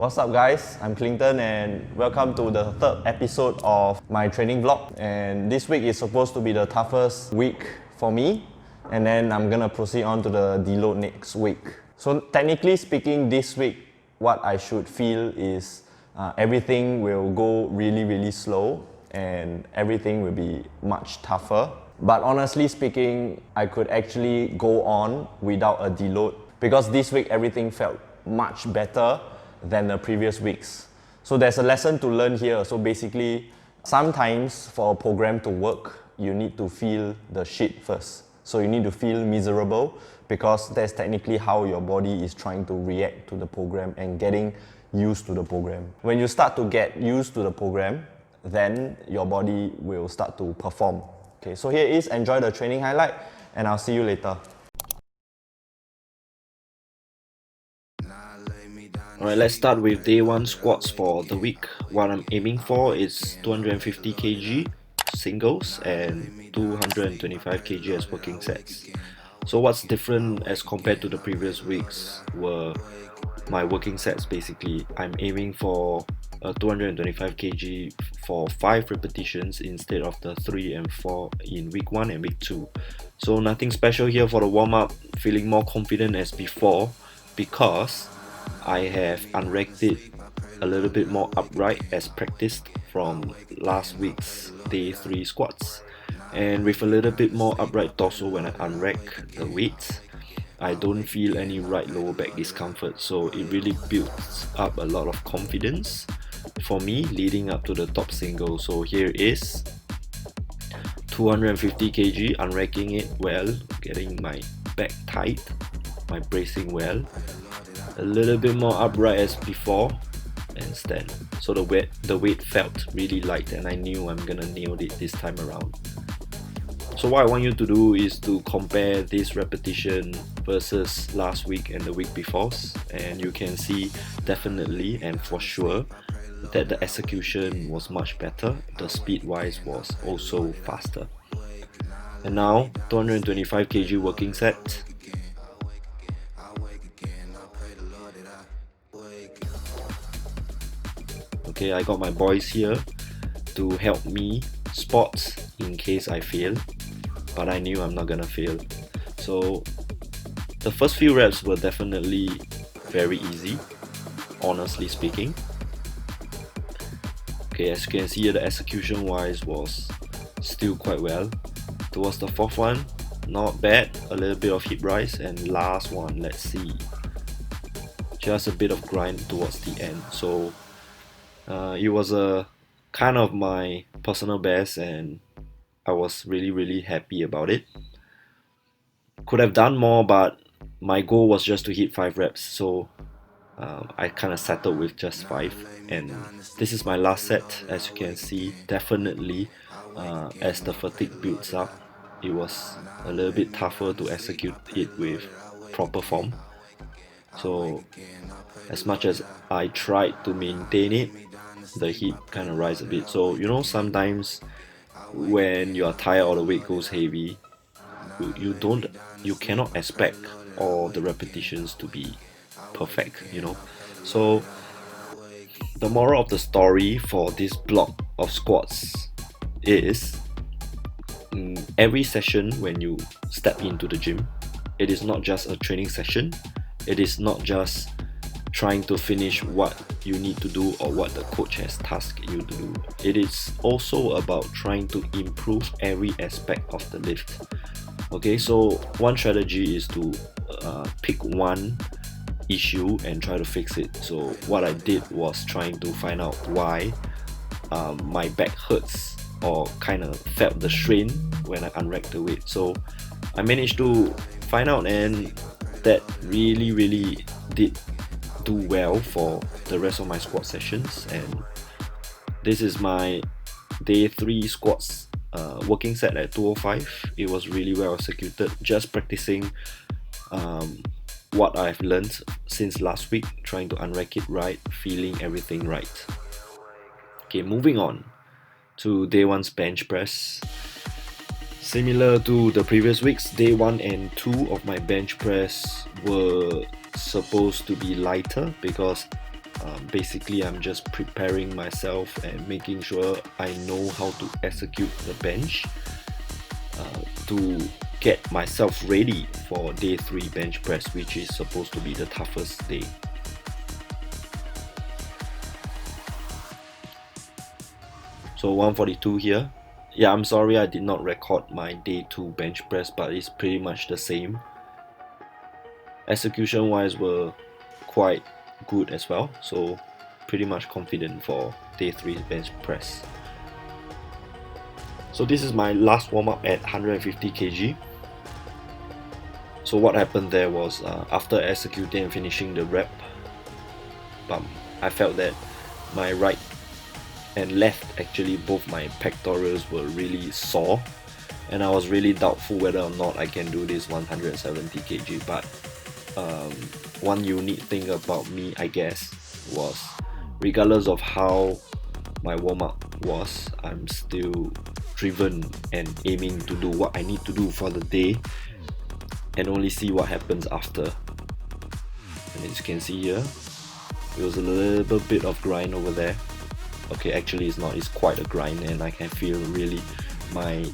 What's up guys, I'm Clinton and welcome to the third episode of my training vlog. And this week is supposed to be the toughest week for me, and then I'm gonna proceed on to the deload next week. So technically speaking, this week what I should feel is everything will go really slow and everything will be much tougher. But honestly speaking, I could actually go on without a deload because this week everything felt much better than the previous weeks. So there's a lesson to learn here. So basically, sometimes for a program to work, you need to feel the shit first. So you need to feel miserable because that's technically how your body is trying to react to the program and getting used to the program. When you start to get used to the program, then your body will start to perform. Okay, so here is enjoy the training highlight and I'll see you later. Alright, let's start with day 1 squats for the week. What I'm aiming for is 250 kg singles and 225 kg as working sets. So what's different as compared to the previous weeks were my working sets basically. I'm aiming for 225 kg for 5 repetitions instead of the 3 and 4 in week 1 and week 2. So nothing special here for the warm-up, feeling more confident as before because I have unracked it a little bit more upright as practiced from last week's day 3 squats, and with a little bit more upright torso when I unrack the weights, I don't feel any right lower back discomfort, so it really builds up a lot of confidence for me leading up to the top single. So here is 250 kg, unracking it well, getting my back tight, my bracing well, a little bit more upright as before, and stand. So the weight felt really light and I knew I'm gonna nail it this time around. So what I want you to do is to compare this repetition versus last week and the week before, and you can see definitely and for sure that the execution was much better, the speed wise was also faster. And now 225 kg working set. Okay, I got my boys here to help me spot in case I fail, but I knew I'm not gonna fail. So the first few reps were definitely very easy, honestly speaking. Okay, as you can see, the execution wise was still quite well. Towards the fourth one, not bad, a little bit of hip rise, and last one, let's see, just a bit of grind towards the end. So it was a kind of my personal best and I was really happy about it. Could have done more, but my goal was just to hit 5 reps, so I kind of settled with just 5, and this is my last set. As you can see, definitely as the fatigue builds up, it was a little bit tougher to execute it with proper form. So as much as I tried to maintain it, the heat kind of rise a bit. So you know, sometimes when you are tired or the weight goes heavy, you cannot expect all the repetitions to be perfect, you know. So the moral of the story for this block of squats is every session when you step into the gym, it is not just a training session, it is not just trying to finish what you need to do or what the coach has tasked you to do. It is also about trying to improve every aspect of the lift. Okay, so one strategy is to pick one issue and try to fix it. So what I did was trying to find out why my back hurts or kind of felt the strain when I unracked the weight. So I managed to find out, and that really did do well for the rest of my squat sessions. And this is my day 3 squats working set at 205. It was really well executed, just practicing what I've learned since last week, trying to unrack it right, feeling everything right. Okay, moving on to day 1's bench press. Similar to the previous weeks, day 1 and 2 of my bench press were supposed to be lighter because Basically, I'm just preparing myself and making sure I know how to execute the bench to get myself ready for day 3 bench press, which is supposed to be the toughest day. So 142 here. Yeah, I'm sorry I did not record my day 2 bench press, but it's pretty much the same. Execution wise were quite good as well, so pretty much confident for day 3 bench press. So this is my last warm up at 150 kg. So what happened there was after executing and finishing the rep, I felt that my right and left, actually both my pectorals were really sore, and I was really doubtful whether or not I can do this 170 kg. But one unique thing about me, I guess, was regardless of how my warm-up was, I'm still driven and aiming to do what I need to do for the day and only see what happens after. And as you can see here, it was a little bit of grind over there. Okay, actually it's not, it's quite a grind, and I can feel really my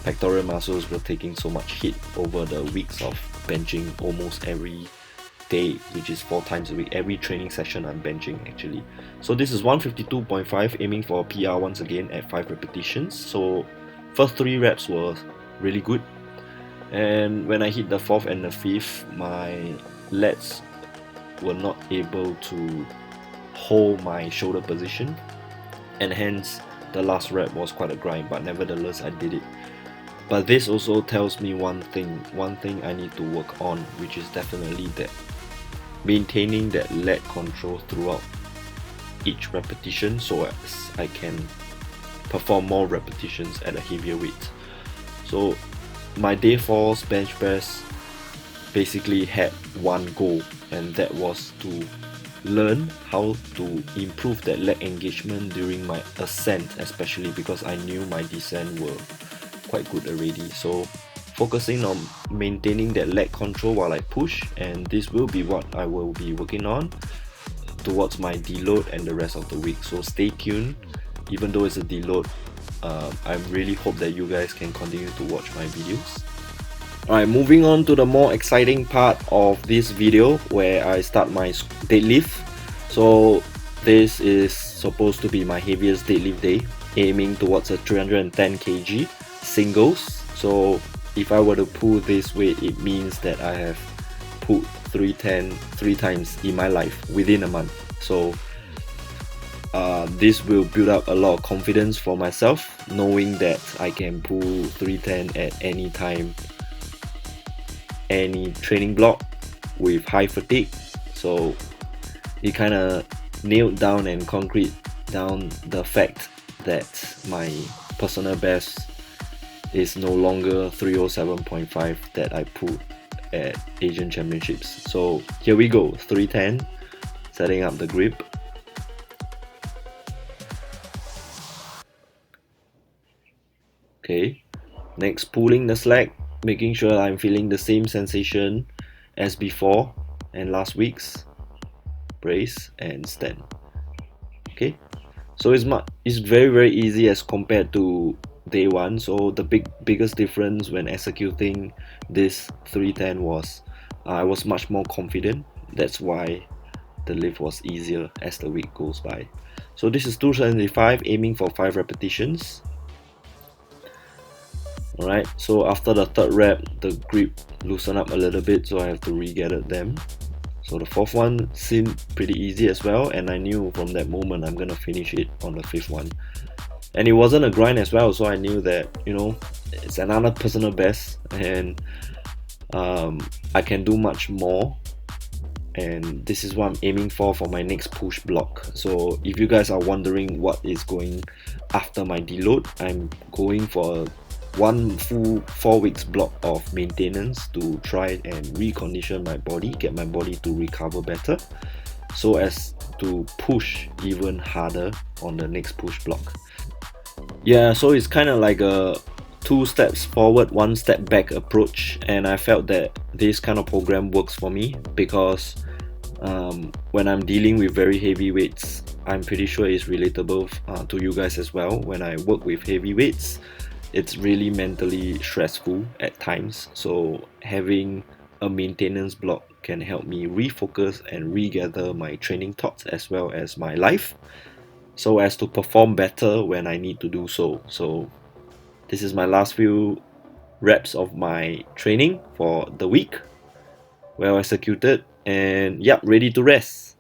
pectoral muscles were taking so much hit over the weeks of benching almost every day, which is 4 times a week. Every training session I'm benching actually. So this is 152.5, aiming for a PR once again at 5 repetitions. So first 3 reps were really good, and when I hit the 4th and the 5th, my lats were not able to hold my shoulder position, and hence the last rep was quite a grind, but nevertheless I did it. But this also tells me one thing I need to work on, which is definitely that maintaining that lat control throughout each repetition, so as I can perform more repetitions at a heavier weight. So my day 4's bench press basically had one goal, and that was to learn how to improve that leg engagement during my ascent, especially because I knew my descent were quite good already. So focusing on maintaining that leg control while I push, and this will be what I will be working on towards my deload and the rest of the week. So stay tuned. Even though it's a deload, I really hope that you guys can continue to watch my videos. Alright, moving on to the more exciting part of this video, where I start my deadlift. So this is supposed to be my heaviest deadlift day, aiming towards a 310 kg singles. So if I were to pull this weight, it means that I have pulled 310 3 times in my life within a month. So this will build up a lot of confidence for myself, knowing that I can pull 310 at any time, any training block with high fatigue. So it kind of nailed down and concrete down the fact that my personal best is no longer 307.5 that I pulled at Asian Championships. So here we go, 310, setting up the grip. Okay, next pulling the slack, making sure I'm feeling the same sensation as before and last week's. Brace and stand. Okay, so it's very easy as compared to day 1. So the biggest difference when executing this 310 was I was much more confident. That's why the lift was easier as the week goes by. So this is 275, aiming for 5 repetitions. Alright, so after the 3rd rep, the grip loosened up a little bit, so I have to re-gather them. So the 4th one seemed pretty easy as well, and I knew from that moment I'm gonna finish it on the 5th one. And it wasn't a grind as well, so I knew that, you know, it's another personal best, and I can do much more, and this is what I'm aiming for my next push block. So if you guys are wondering what is going after my deload, I'm going for one full 4 weeks block of maintenance to try and recondition my body, get my body to recover better, so as to push even harder on the next push block. Yeah, so it's kind of like a 2 steps forward, 1 step back approach, and I felt that this kind of program works for me because when I'm dealing with very heavy weights. I'm pretty sure it's relatable to you guys as well. When I work with heavy weights, it's really mentally stressful at times. So having a maintenance block can help me refocus and regather my training thoughts as well as my life, so as to perform better when I need to do so. So this is my last few reps of my training for the week. Well executed, and yep, ready to rest.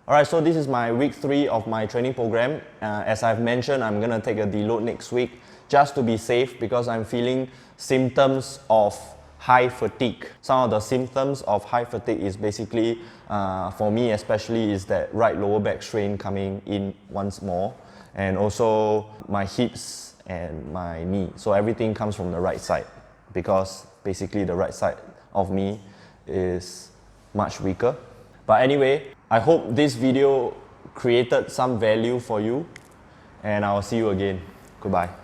Alright, so this is my week 3 of my training program. As I've mentioned, I'm gonna take a deload next week just to be safe because I'm feeling symptoms of high fatigue. Some of the symptoms of high fatigue is basically, for me especially, is that right lower back strain coming in once more, and also my hips and my knee. So everything comes from the right side because basically the right side of me is much weaker. But anyway, I hope this video created some value for you, and I'll see you again. Goodbye.